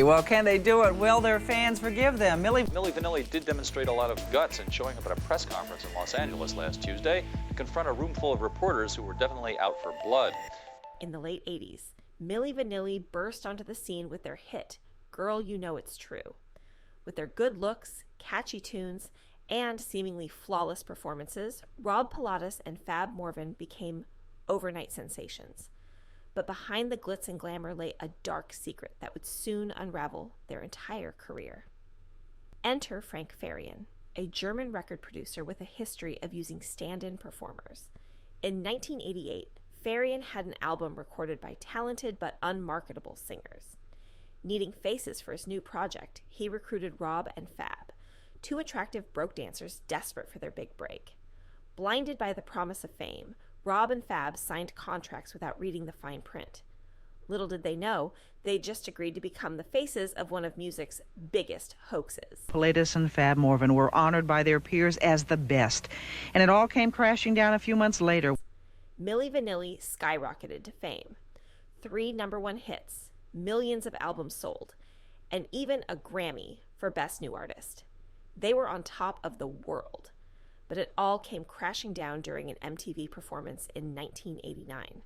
Well, can they do it? Will their fans forgive them? Milli Vanilli did demonstrate a lot of guts in showing up at a press conference in Los Angeles last Tuesday to confront a room full of reporters who were definitely out for blood. In the late 80s, Milli Vanilli burst onto the scene with their hit, Girl, You Know It's True. With their good looks, catchy tunes, and seemingly flawless performances, Rob Pilatus and Fab Morvan became overnight sensations. But behind the glitz and glamour lay a dark secret that would soon unravel their entire career. Enter Frank Farian, a German record producer with a history of using stand-in performers. In 1988, Farian had an album recorded by talented but unmarketable singers. Needing faces for his new project, he recruited Rob and Fab, two attractive broke dancers desperate for their big break. Blinded by the promise of fame, Rob and Fab signed contracts without reading the fine print. Little did they know, they just agreed to become the faces of one of music's biggest hoaxes. Pilatus and Fab Morvan were honored by their peers as the best, and it all came crashing down a few months later. Milli Vanilli skyrocketed to fame. 3 number-1 hits, millions of albums sold, and even a Grammy for Best New Artist. They were on top of the world. But it all came crashing down during an MTV performance in 1989.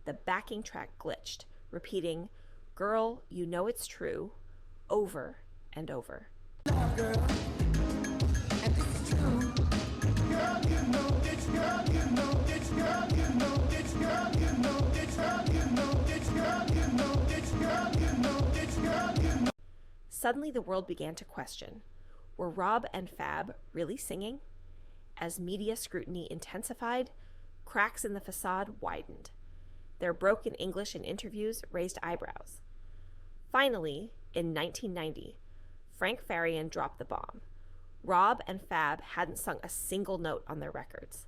The backing track glitched, repeating, Girl, You Know It's True, over and over. Suddenly the world began to question, were Rob and Fab really singing? As media scrutiny intensified, cracks in the facade widened. Their broken English in interviews raised eyebrows. Finally, in 1990, Frank Farian dropped the bomb. Rob and Fab hadn't sung a single note on their records.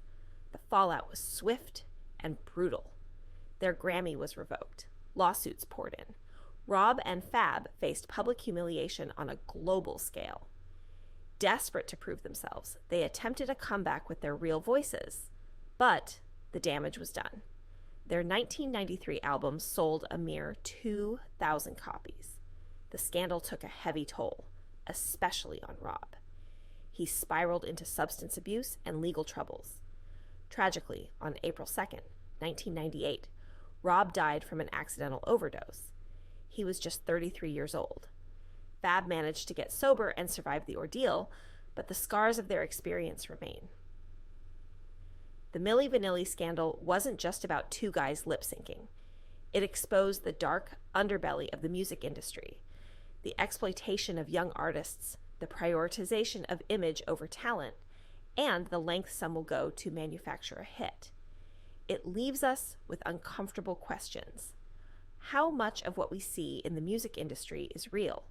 The fallout was swift and brutal. Their Grammy was revoked. Lawsuits poured in. Rob and Fab faced public humiliation on a global scale. Desperate to prove themselves, they attempted a comeback with their real voices, but the damage was done. Their 1993 album sold a mere 2,000 copies. The scandal took a heavy toll, especially on Rob. He spiraled into substance abuse and legal troubles. Tragically, on April 2nd, 1998, Rob died from an accidental overdose. He was just 33 years old. Fab managed to get sober and survive the ordeal, but the scars of their experience remain. The Milli Vanilli scandal wasn't just about 2 guys lip-syncing. It exposed the dark underbelly of the music industry, the exploitation of young artists, the prioritization of image over talent, and the length some will go to manufacture a hit. It leaves us with uncomfortable questions. How much of what we see in the music industry is real?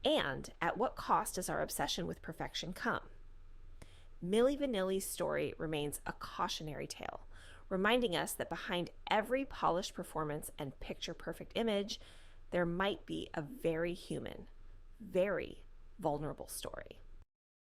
And at what cost does our obsession with perfection come? Milli Vanilli's story remains a cautionary tale, reminding us that behind every polished performance and picture-perfect image, there might be a very human, very vulnerable story.